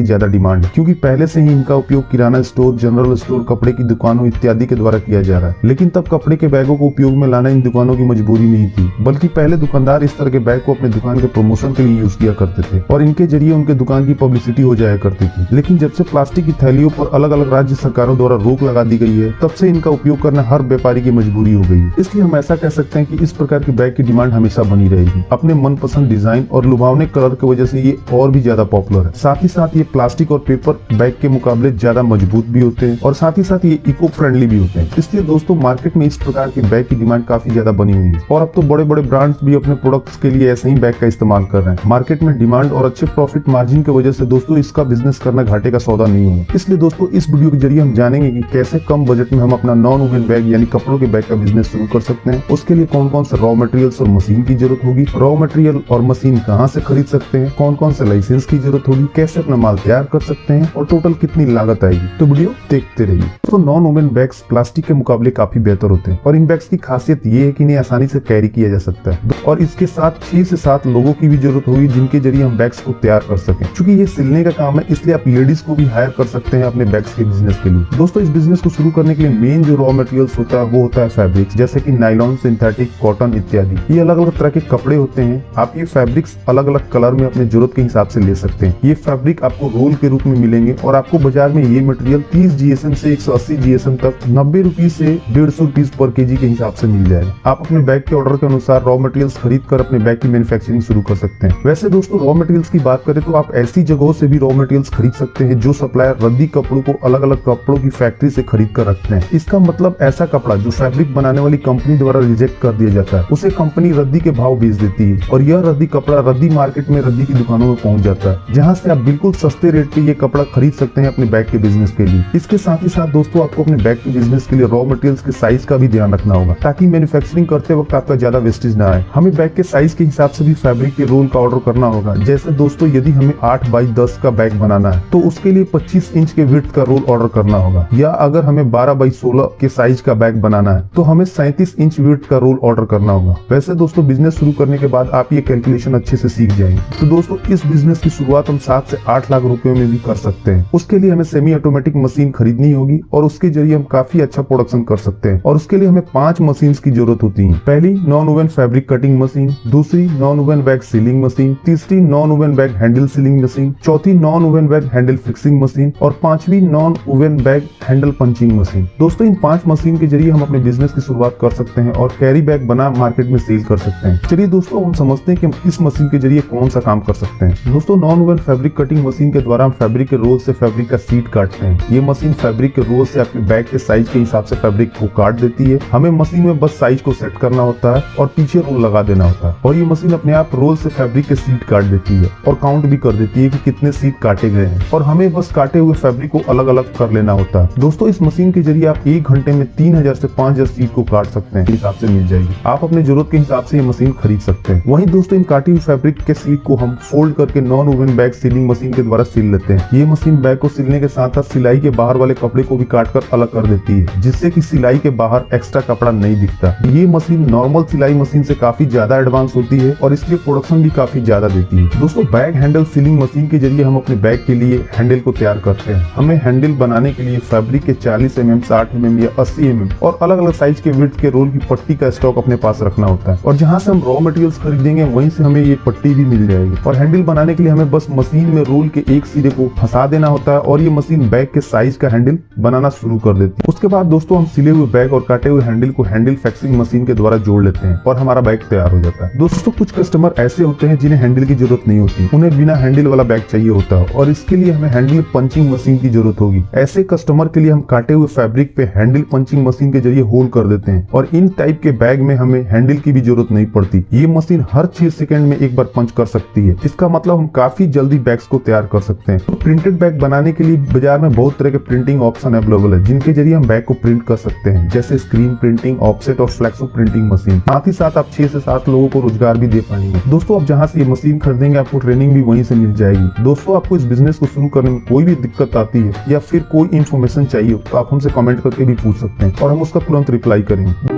ज्यादा डिमांड है, क्योंकि पहले से ही इनका उपयोग किराना स्टोर, जनरल स्टोर, कपड़े की दुकानों इत्यादि के द्वारा किया जा रहा है। लेकिन तब कपड़े के बैगों को उपयोग में लाना इन दुकानों की मजबूरी नहीं थी, बल्कि पहले दुकानदार इस तरह के बैग को अपने दुकान के प्रमोशन के लिए यूज किया करते थे और इनके जरिए उनके दुकान की पब्लिसिटी हो जाया करती थी। लेकिन जब से प्लास्टिक की थैलियों पर अलग अलग राज्य सरकारों द्वारा रोक लगा दी गई है, तब से इनका उपयोग करना हर व्यापारी की मजबूरी हो गई है। इसलिए हम ऐसा कह सकते हैं कि इस प्रकार के बैग की डिमांड हमेशा बनी रहेगी। अपने मनपसंद डिजाइन और लुभावने कलर की वजह से ये और भी ज्यादा पॉपुलर है। साथ ही साथ ये प्लास्टिक और पेपर बैग के मुकाबले ज्यादा मजबूत भी होते हैं और साथ ही साथ ये इको फ्रेंडली भी होते हैं। इसलिए दोस्तों मार्केट में इस प्रकार के बैग की डिमांड काफी ज्यादा बनी हुई है और अब तो बड़े बड़े ब्रांड्स भी अपने प्रोडक्ट्स के लिए ऐसे ही बैग का इस्तेमाल कर रहे हैं। मार्केट में डिमांड और अच्छे प्रॉफिट मार्जिन की वजह से दोस्तों इसका बिजनेस करना घाटे का सौदा नहीं होगा। इसलिए दोस्तों इस वीडियो के जरिए हम जानेंगे कि कैसे कम बजट में हम अपना नॉन वुवन बैग यानी कपड़ों के बैग का बिजनेस शुरू कर सकते हैं। उसके लिए कौन कौन से रॉ मटेरियल्स और मशीन की जरूरत होगी, रॉ मटेरियल और मशीन कहाँ से खरीद सकते हैं, कौन कौन से लाइसेंस की जरूरत होगी, कैसे अपना माल तैयार कर सकते हैं और टोटल कितनी लागत आएगी। तो वीडियो देखते रहिए। तो नॉन वुवन बैग्स प्लास्टिक के मुकाबले काफी बेहतर होते हैं और इन बैग्स की खासियत ये है कि इन्हें आसानी से कैरी किया जा सकता है और इसके साथ 6 से 7 लोगों की भी जरूरत होगी जिनके जरिए हम बैग्स को तैयार कर सकें। चूंकि ये सिलने का काम है, इसलिए आप लेडीज को भी हायर कर सकते हैं अपने बैग्स के बिजनेस के लिए। दोस्तों इस बिजनेस को शुरू करने के लिए मेन जो रॉ मटेरियल्स होता है वो होता है फैब्रिक्स, जैसे कि नायलॉन, सिंथेटिक, कॉटन इत्यादि। ये अलग अलग तरह के कपड़े होते हैं। आप ये फैब्रिक्स अलग अलग कलर में अपने जरूरत के हिसाब से ले सकते हैं। ये फैब्रिक आपको रोल के रूप में मिलेंगे और आपको बाजार में ये मटेरियल 30 GSM से 180 GSM तक 90 रुपीज से 150 रुपीज पर केजी के हिसाब से मिल जाएगा। आप अपने बैग के ऑर्डर के अनुसार रॉ मटेरियल्स खरीद कर अपने बैग की मैन्युफैक्चरिंग शुरू कर सकते हैं। वैसे दोस्तों रॉ मटेरियल्स की बात करें तो आप ऐसी जगहों से भी रॉ मटेरियल्स खरीद सकते हैं जो सप्लायर रद्दी कपड़ों को अलग अलग कपड़ों की फैक्ट्री से खरीद कर रखते हैं। इसका मतलब ऐसा कपड़ा जो फैब्रिक बनाने वाली कंपनी द्वारा रिजेक्ट कर दिया जाता है, उसे कंपनी रद्दी के भाव बेच देती है और यह रद्दी कपड़ा रद्दी मार्केट में रद्दी की दुकानों में पहुंच जाता है, जहां से आप बिल्कुल सस्ते रेट पे ये कपड़ा खरीद सकते हैं अपने बैग के बिजनेस के लिए। इसके साथ ही साथ दोस्तों आपको अपने बैग के बिजनेस के लिए रॉ मटेरियल्स के साइज का भी ध्यान रखना होगा, ताकि मैन्युफैक्चरिंग करते वक्त आपका ज्यादा वेस्टेज ना आए। हमें बैग के साइज के हिसाब से भी फैब्रिक के रोल का ऑर्डर करना होगा। जैसे दोस्तों यदि हमें 8 बाई 10 का बैग बनाना है तो उसके लिए 25 इंच के विड्थ का रोल ऑर्डर करना होगा, या अगर हमें 12 बाई 16 के साइज का बैग बनाना है तो हमें 37 इंच विड्थ का रोल ऑर्डर करना होगा। वैसे दोस्तों बिजनेस शुरू करने के बाद आप ये कैलकुलेशन अच्छे से सीख जाएंगे। तो दोस्तों इस बिजनेस की शुरुआत हम 7 से 8 लाख रुपए में भी कर सकते हैं। उसके लिए हमें सेमी ऑटोमेटिक मशीन खरीदनी होगी और उसके जरिए हम काफी अच्छा प्रोडक्शन कर सकते हैं। और उसके लिए हमें 5 मशीन की जरूरत होती है। पहली non woven fabric cutting machine, दूसरी non woven bag sealing machine, तीसरी non woven bag handle sealing machine, चौथी non woven bag handle fixing machine और 5वीं non woven bag handle punching machine. दोस्तों इन 5 मशीन के जरिए हम अपने बिजनेस की शुरुआत कर सकते हैं और कैरी बैग बना मार्केट में सेल कर सकते हैं। चलिए दोस्तों हम समझते हैं कि हम इस मशीन के जरिए कौन सा काम कर सकते हैं। दोस्तों non woven fabric cutting machine के द्वारा हम फैब्रिक के रोल से फैब्रिक का सीट काटते हैं। ये मशीन फैब्रिक के रोल से अपने बैग के साइज के हिसाब से फैब्रिक को काट देती है। हमें मशीन में बस साइज को सेट करना होता है और पीछे रोल लगा देना होता है और ये मशीन अपने आप रोल से फैब्रिक के सीट काट देती है और काउंट भी कर देती है कि कितने सीट काटे गए हैं और हमें बस काटे हुए फैब्रिक को अलग अलग कर लेना होता है। दोस्तों इस मशीन के जरिए आप 1 घंटे में 3000 से 5000 सीट को काट सकते हैं। हिसाब से मिल जाएगी। आप अपने जरूरत के हिसाब से ये मशीन खरीद सकते हैं। वहीं दोस्तों इन काटी हुई फैब्रिक के सीट को हम फोल्ड करके non woven bag sealing machine के द्वारा सिल लेते हैं। ये मशीन बैग को सिलने के साथ साथ सिलाई के बाहर वाले कपड़े को भी काटकर अलग कर देती है, जिससे कि सिलाई के बाहर एक्स्ट्रा कपड़ा नहीं दिखता। ये मशीन नॉर्मल सिलाई मशीन से काफी ज्यादा एडवांस होती है और इसलिए प्रोडक्शन भी काफी ज्यादा देती है। दोस्तों बैग हैंडल सीलिंग मशीन के जरिए हम अपने बैग के लिए हैंडल को तैयार करते हैं। हमें हैंडल बनाने के लिए फैब्रिक के 40 mm, 60 mm या 80 mm और अलग अलग साइज के विड्थ के रोल की पट्टी का स्टॉक अपने पास रखना होता है और जहां से हम रॉ मटेरियल्स खरीदेंगे वहीं से हमें ये पट्टी भी मिल जाएगी। और हैंडल बनाने के लिए हमें बस मशीन में रोल के एक सिरे को फंसा देना होता है और ये मशीन बैग के साइज का हैंडल बनाना शुरू कर देती है। उसके बाद दोस्तों हम सिले हुए बैग और काटे हुए हैंडल को हैंडल फिक्सिंग मशीन के द्वारा जोड़ लेते हैं और हमारा बैग तैयार हो जाता है। दोस्तों कुछ कस्टमर ऐसे होते हैं जिन्हें हैंडल की जरूरत नहीं होती, उन्हें बिना हैंडल वाला बैग चाहिए होता है और इसके लिए हमें हैंडल पंचिंग मशीन की जरूरत होगी। ऐसे कस्टमर के लिए हम काटे हुए फैब्रिक पे हैंडल पंचिंग मशीन के जरिए होल कर देते हैं और इन टाइप के बैग में हमें हैंडल की भी जरूरत नहीं पड़ती। ये मशीन हर 6 सेकंड में एक बार पंच कर सकती है। इसका मतलब हम काफी जल्दी बैग्स को तैयार कर सकते हैं। तो प्रिंटेड बैग बनाने के लिए बाजार में बहुत तरह के प्रिंटिंग ऑप्शन अवेलेबल है, जिनके जरिए हम बैग को प्रिंट कर सकते हैं, जैसे स्क्रीन प्रिंटिंग, ऑफसेट और फ्लेक्सो प्रिंटिंग मशीन। साथ ही साथ आप 6 से 7 लोगों को रोजगार भी दे पाएंगे। दोस्तों आप जहां से ये मशीन खरीदेंगे आपको ट्रेनिंग भी वहीं से मिल जाएगी। दोस्तों आपको इस बिजनेस को शुरू करने में कोई भी दिक्कत आती है या फिर कोई इन्फॉर्मेशन चाहिए हो तो आप हमसे कमेंट करके भी पूछ सकते हैं और हम उसका तुरंत रिप्लाई करेंगे।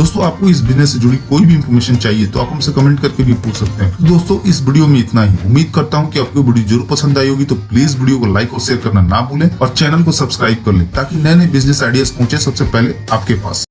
दोस्तों आपको इस बिजनेस से जुड़ी कोई भी इन्फॉर्मेशन चाहिए तो आप हमसे कमेंट करके भी पूछ सकते हैं। तो दोस्तों इस वीडियो में इतना ही। उम्मीद करता हूँ कि आपको वीडियो जरूर पसंद आई होगी, तो प्लीज वीडियो को लाइक और शेयर करना ना भूलें और चैनल को सब्सक्राइब कर लें ताकि नए नए बिजनेस आइडियाज पहुंचे सबसे पहले आपके पास।